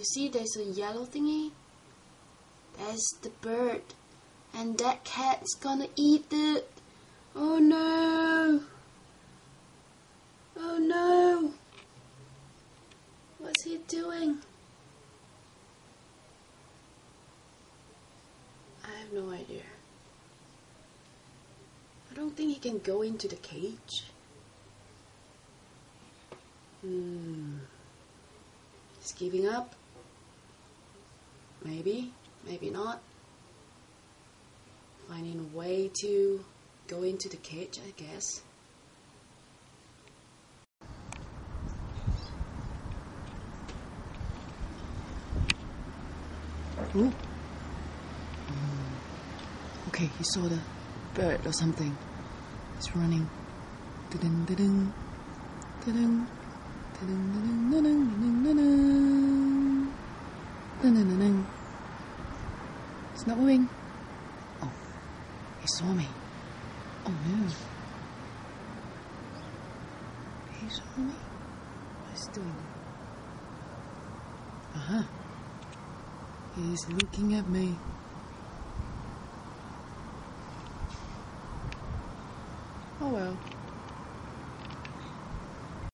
You see there's a yellow thingy? That's the bird. And that cat's gonna eat it. Oh no! Oh no! What's he doing? I have no idea. I don't think he can go into the cage. He's giving up. Maybe, maybe not. Finding a way to go into the cage, I guess. Ooh. Okay, he saw the bird or something. He's running. Da-dun, da-dun, da-dun, da-dun, da-dun, da-dun, da-dun, da-dun, da-dun. It's not moving. Oh, he saw me. Oh no. He saw me? What's he doing? Uh-huh. He's looking at me. Oh well.